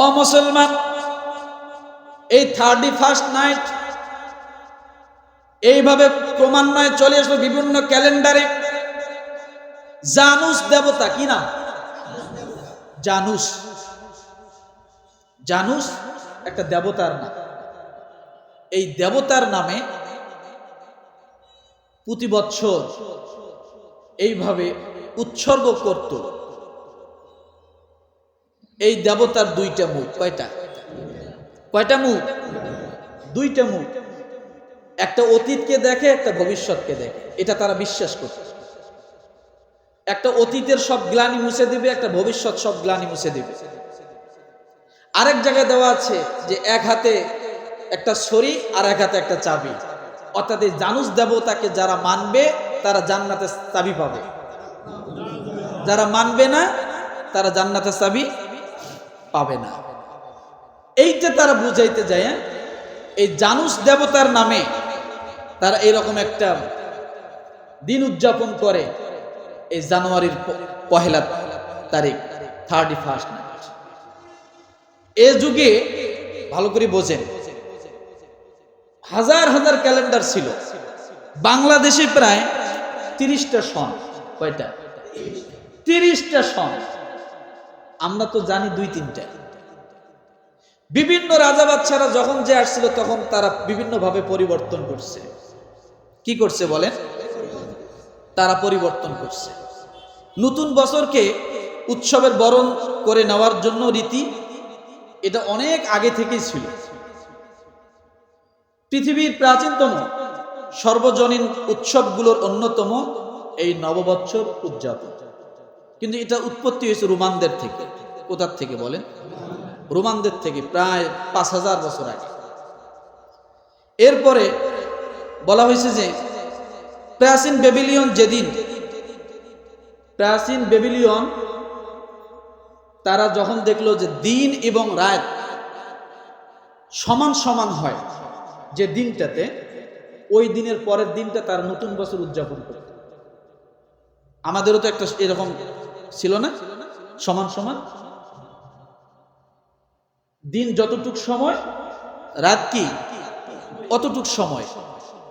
অমুসলমান, এই 31st night এইভাবে ক্রমান্বয়ে চলে আসলো বিভিন্ন ক্যালেন্ডারে। জানুস দেবতা, কি নাম? জানুস। জানুস একটা দেবতার নাম। এই দেবতার নামে প্রতি বছর এইভাবে উৎসর্গ করত। এই দেবতার দুইটা মুখ। কয়টা? কয়টা মুখ? দুইটা মুখ। একটা অতীতকে দেখে, একটা ভবিষ্যৎকে দেখে। এটা তারা বিশ্বাস করত। একটা অতীতের সব গ্লানি মুছে দিবে, একটা ভবিষ্যৎ সব গ্লানি মুছে দিবে। আরেক জায়গায় দেওয়া আছে যে এক হাতে একটা ছড়ি আর এক হাতে একটা চাবি। অর্থাৎ এই জানুস দেবতাকে যারা মানবে তারা জান্নাতের চাবি পাবে, যারা মানবে না তারা জান্নাতের চাবি পাবে না। এইটা তারা বুঝাইতে যায়। এই জানুস দেবতার নামে তারা এরকম একটা দিন উদযাপন করে এই জানুয়ারির 1 তারিখ, 31st নাইট। এ যুগে ভালো করে বোঝেন, হাজার হাজার ক্যালেন্ডার ছিল। বাংলাদেশে প্রায় 30টা সন। কয়টা? 30টা সন। আমরা তো জানি 2-3টা। বিভিন্ন রাজা বাদশারা যখন যে আসছিল তখন তারা বিভিন্ন ভাবে পরিবর্তন করছে। কি করছে বলেন? তারা পরিবর্তন করছে। নতুন বছরকে উৎসবের বরণ করে নেওয়ার জন্য রীতি, এটা অনেক আগে থেকেই ছিল। পৃথিবীর প্রাচীনতম সর্বজনীন উৎসবগুলোর অন্যতম এই নববৎসর উদযাপন। কিন্তু এটা উৎপত্তি হয়েছে রোমানদের থেকে। কোথার থেকে বলেন? রোমানদের থেকে, প্রায় 5000 বছর আগে। এরপরে বলা হয়েছে যে প্রাচীন বেবিলিয়ন তারা যখন দেখলো যে দিন এবং রাত সমান সমান হয়, যে দিনটাতে, ওই দিনের পরের দিনটা তার নতুন বছর উদযাপন করে। আমাদেরও তো একটা এরকম ছিল না, সমান সমান দিন যতটুক সময়, রাত কি অতটুক সময়।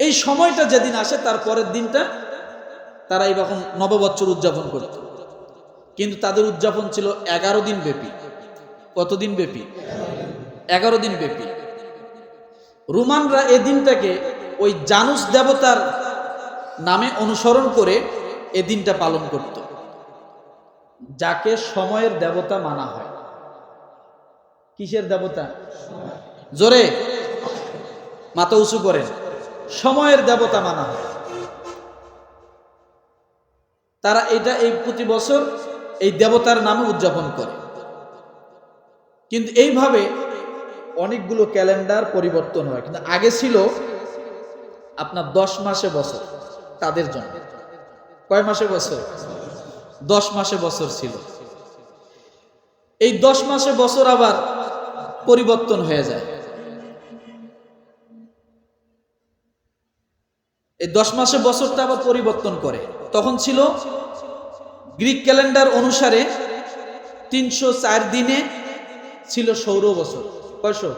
এই সময়টা যেদিন আসে তার পরের দিনটা তারা এইরকম নববৎসর উদযাপন করত। কিন্তু তাদের উদযাপন ছিল 11 দিন ব্যাপী। কতদিন ব্যাপী? 11 দিন ব্যাপী। রোমানরা এই দিনটাকে ওই জানুস দেবতার নামে অনুসরণ করে এই দিনটা পালন করত, যাকে সময়ের দেবতা মানা হয়। কিসের দেবতা? জোরে মাথা উঁচু করেন। সময়ের দেবতা মানা হয়। তারা এটা এই প্রতি বছর এই দেবতার নামে উদযাপন করে। কিন্তু এইভাবে অনেকগুলো ক্যালেন্ডার পরিবর্তন হয়। কিন্তু আগে ছিল আপনার 10 মাসে বছর তাদের জন্য। কয় মাসে বছর? 10 মাসে বছর ছিল। এই 10 মাসে বছর আবার পরিবর্তন হয়ে যায়। এই 10 মাসে বছরটা আবার পরিবর্তন করে। তখন ছিল গ্রিক ক্যালেন্ডার অনুসারে 304 দিনে ছিল সৌর বছর। কয়শো?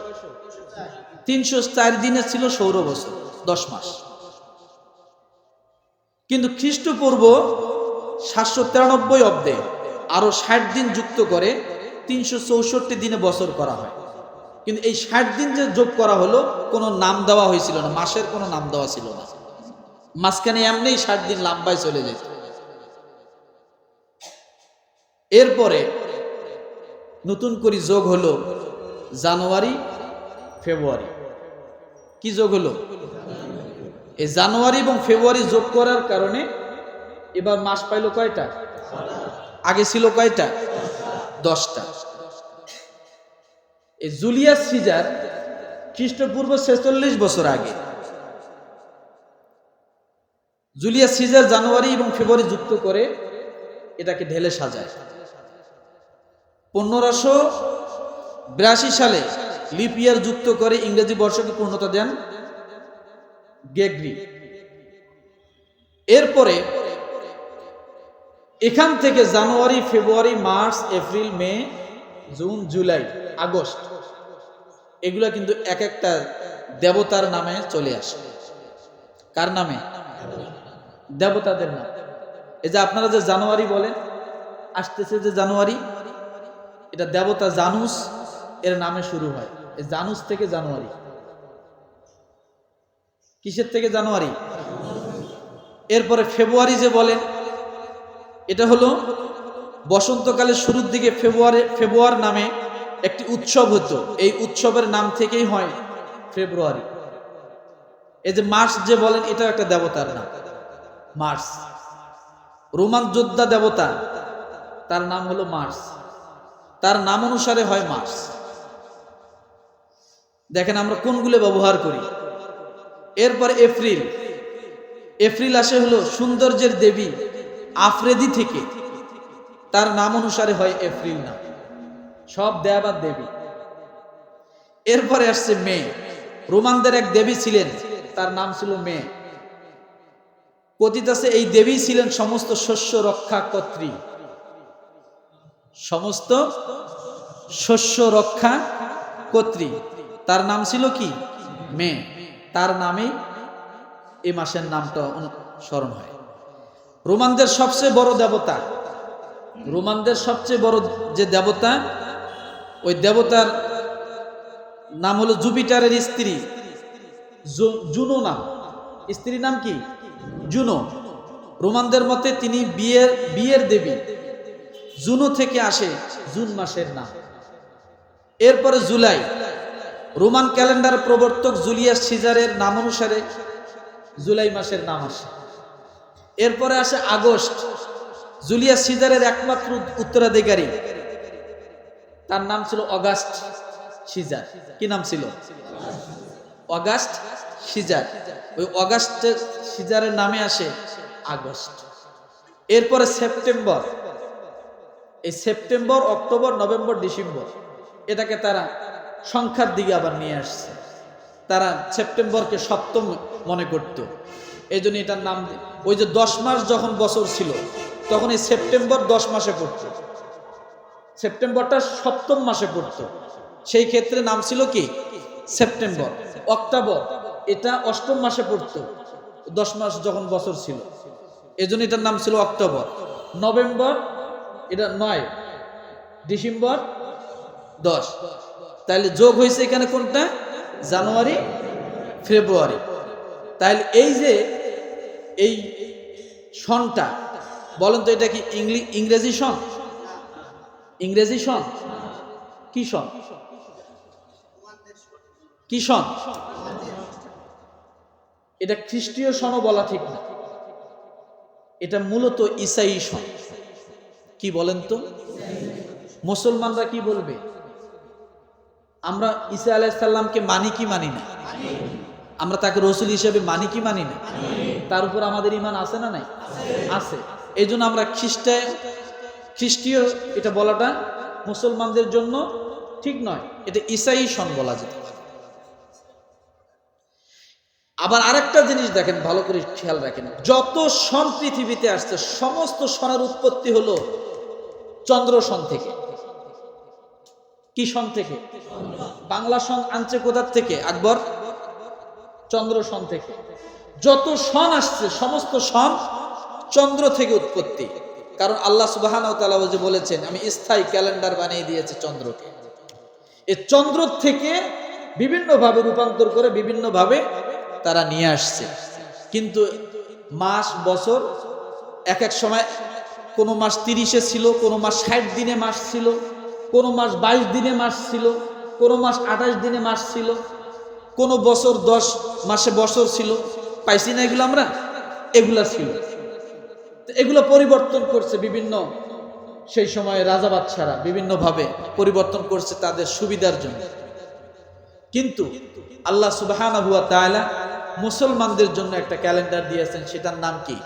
304 দিনে ছিল সৌর বছর, 10 মাস। কিন্তু খ্রিস্টপূর্ব 793 অব্দে আরো 60 দিন যুক্ত করে 364 দিনে বছর করা হয়। কিন্তু এই 60 দিন যে যোগ করা হলো, কোনো নাম দেওয়া হয়েছিল না, মাসের কোনো নাম দেওয়া ছিল না। মাঝখানে এমনি 60 দিন লম্বায় চলে যেত। এরপরে নতুন করে যোগ হলো জানুয়ারি, ফেব্রুয়ারি। কি যোগ হলো? এই জানুয়ারি এবং ফেব্রুয়ারি যোগ করার কারণে এবার মাস পাইল কয়টা? আগে ছিল কয়টা? 10টা। এই জুলিয়াস সিজার খ্রিস্টপূর্ব 46 বছর আগে, জুলিয়াস সিজার জানুয়ারি এবং ফেব্রুয়ারি যুক্ত করে এটাকে ঢেলে সাজায়। 1582 সালে লিপ ইয়ার যুক্ত করে ইংরেজি বর্ষকে পূর্ণতা দেন গ্রেগরি। এরপরে এখান থেকে জানুয়ারি, ফেব্রুয়ারি, মার্চ, এপ্রিল, মে, জুন, জুলাই আগস্ট, এগুলা কিন্তু এক একটা দেবতার নামে চলে আসে। কার নামে? দেবতাদের নাম। এই যে আপনারা যে জানুয়ারি বলেন, আসতেছে যে জানুয়ারি, এটা দেবতা জানুস এর নামে শুরু হয়। এই জানুস থেকে জানুয়ারি। কিসের থেকে জানুয়ারি? এরপরে ফেব্রুয়ারি যে বলেন, এটা হলো বসন্তকালের শুরুর দিকে ফেব্রুয়ার নামে একটি উৎসব হতো। এই উৎসবের নাম থেকেই হয় ফেব্রুয়ারি। এই যে মার্চ যে বলেন, এটাও একটা দেবতার নাম, মার্চ। রোমান যোদ্ধা দেবতা, তার নাম হলো মার্চ, তার নাম অনুসারে হয় মার্চ। দেখেন আমরা কোনগুলো ব্যবহার করি। এরপর এপ্রিল, এপ্রিল আসে হলো সৌন্দর্যের দেবী আফ্রেদি থেকে, তার নাম অনুসারে হয় এপ্রিল নাম, সব দেব আর দেবী। এরপরে আসছে মে, রোমানদের এক দেবী ছিলেন, তার নাম ছিল মে। কথিত আছে এই দেবী ছিলেন সমস্ত শস্য রক্ষা কর্ত্রী, সমস্ত শস্য রক্ষা কর্ত্রী, তার নাম ছিল কি? মে। তার নামেই এই মাসের নামটা স্মরণ হয়। রোমানদের সবচেয়ে বড় দেবতা, রোমানদের সবচেয়ে বড় যে দেবতা, ওই দেবতার নাম হলো জুপিটারের স্ত্রী জুনো নাম। স্ত্রীর নাম কি? জুনো। রোমানদের মতে তিনি বিয়ের দেবী। জুনো থেকে আসে জুন মাসের নাম। এরপরে জুলাই, রোমান ক্যালেন্ডার প্রবর্তক জুলিয়াস সিজারের নাম অনুসারে জুলাই মাসের নাম আসে। এরপরে আসে আগস্ট, জুলিয়াস সিজারের একমাত্র উত্তরাধিকারী, তার নাম ছিল অগাস্ট সিজার। কি নাম ছিল? August Caesar. ওই অগাস্ট সিজারের নামে আসে আগস্ট। এরপরে সেপ্টেম্বর, এই সেপ্টেম্বর, অক্টোবর, নভেম্বর, ডিসেম্বর, এটাকে তারা সংখ্যার দিকে আবার নিয়ে আসছে। তারা সেপ্টেম্বরকে সপ্তম মনে করত, এই জন্য এটার নাম। ওই যে 10 মাস যখন বছর ছিল, তখন এই সেপ্টেম্বর 10 মাসে পড়তো, সেপ্টেম্বরটা সপ্তম মাসে পড়তো, সেই ক্ষেত্রে নাম ছিল কি? সেপ্টেম্বর। অক্টোবর, এটা অষ্টম মাসে পড়তো, 10 মাস যখন বছর ছিল, এই জন্য এটার নাম ছিল অক্টোবর। নভেম্বর, এটা 9, ডিসেম্বর 10, তাহলে যোগ হয়েছে এখানে কোনটা? জানুয়ারি, ফেব্রুয়ারি। তাহলে এই যে এই সনটা বলেন তো, এটা কি ইংরেজি সন? ইংরেজি সন? কি সন? কি সন? এটা খ্রিস্টীয় সনও বলা ঠিক না, এটা মূলত ঈসাই সন। কি বলেন তো? মুসলমানরা কি বলবে? আমরা ঈসা আলাইহিস সালামকে মানি কি মানি না? আমরা তাকে রসুল হিসেবে মানি কি মানি না? তার উপর আমাদের ঈমান আছে না নাই? আছে। এই জন্য আমরা খ্রিস্টীয় এটা বলাটা মুসলমানদের জন্য ঠিক নয়, এটা ঈসাই সন বলা যেতে পারে। আবার আরেকটা জিনিস দেখেন, ভালো করে খেয়াল রাখেন, যত সন পৃথিবীতে আসছে সমস্ত সনের উৎপত্তি হলো চন্দ্র সন থেকে। কি সন থেকে? বাংলা সন আনছে কোথার থেকে? আকবর চন্দ্র সন থেকে। যত সন আসছে সমস্ত সন চন্দ্র থেকে উৎপত্তি। কারণ আল্লাহ সুবহানাহু ওয়া তাআলা যে বলেছেন, আমি স্থায়ী ক্যালেন্ডার বানিয়ে দিয়েছি চন্দ্রকে। এই চন্দ্র থেকে বিভিন্নভাবে রূপান্তর করে বিভিন্নভাবে তারা নিয়ে আসছে। কিন্তু মাস, বছর এক এক সময় কোনো মাস 30-এ ছিল, কোনো মাস 60 দিনে মাস ছিল, কোনো মাস 22 দিনে মাস ছিল, কোনো মাস 28 দিনে মাস ছিল, কোনো বছর 10 মাসে বছর ছিল। পাইছি না এগুলো আমরা? এগুলা ছিল। এগুলো পরিবর্তন করছে বিভিন্ন, সেই সময় রাজা বাদশারা বিভিন্নভাবে পরিবর্তন করছে তাদের সুবিধার জন্য। কিন্তু আল্লাহ সুবহানাহু ওয়া তাআলা মুসলমানদের জন্য একটা ক্যালেন্ডার দিয়েছেন, সেটার নাম কি?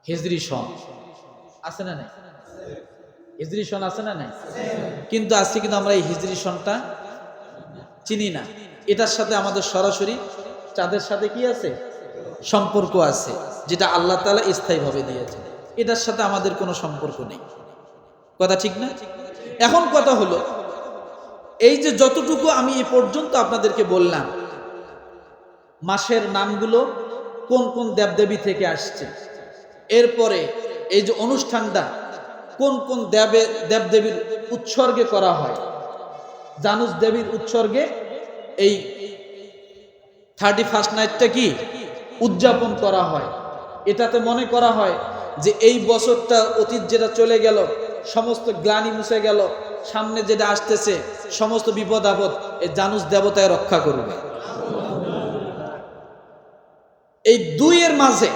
হিজরি সন। আছে না নাই? হিজরি সন আছে না নাই? কিন্তু আজকে কিন্তু আমরা এই হিজরি সনটা চিনি না। এটার সাথে আমাদের সরাসরি চাঁদের সাথে কি আছে? সম্পর্ক আছে, যেটা আল্লাহ তাআলা স্থায়ীভাবে দিয়েছেন। এটার সাথে আমাদের কোনো সম্পর্ক নেই। কথা ঠিক না? এখন কথা হলো, এই যে যতটুকু আমি এ পর্যন্ত আপনাদেরকে বললাম, মাসের নামগুলো কোন কোন দেবদেবী থেকে আসছে, এরপরে এই যে অনুষ্ঠানটা কোন কোন দেবদেবীর উৎসর্গে করা হয়, জানুস দেবীর উৎসর্গে এই 31st নাইটটা কি উদযাপন করা হয়। এটাতে মনে করা হয় যে এই বছরটা অতীত যেটা চলে গেল সমস্ত গ্লানি মুছে গেল, সামনে যেটা আসতেছে সমস্ত বিপদ আপদ এই জানুস দেবতায় রক্ষা করবে। এই দুইয়ের মাঝে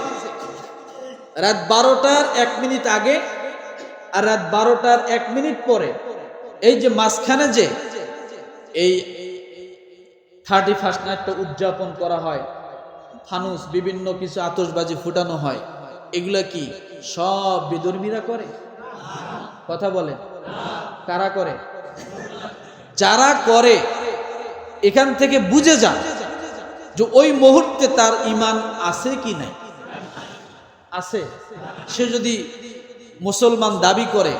রাত 12টার 1 মিনিট আগে আর রাত 12টার 1 মিনিট পরে এই যে মাঝখানে যে এই 31st নাইটটা উদযাপন করা হয়, ফানুস বিভিন্ন কিছু আতশবাজি ফুটানো হয়, এগুলা কি সব বিধর্মীরা করে? কথা বলেন, কারা করে? যারা করে এখান থেকে বুঝে যান যে ওই মুহূর্তে তার ঈমান আছে কি নাই। আছে, সে যদি মুসলমান দাবি করে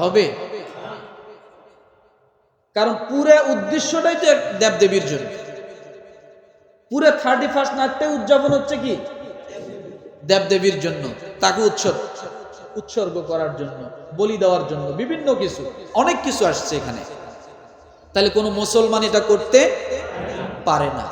হবে, কারণ পুরো উদ্দেশ্যটাই তো দেবদেবীর জন্য। পুরো 31st নাইটটাই উদযাপন হচ্ছে কি দেবদেবীর জন্য, তাকে উৎসর্গ করার জন্য, বলি দেওয়ার জন্য, বিভিন্ন কিছু অনেক কিছু আসছে এখানে। তাহলে কোনো মুসলমান এটা করতে পারে না।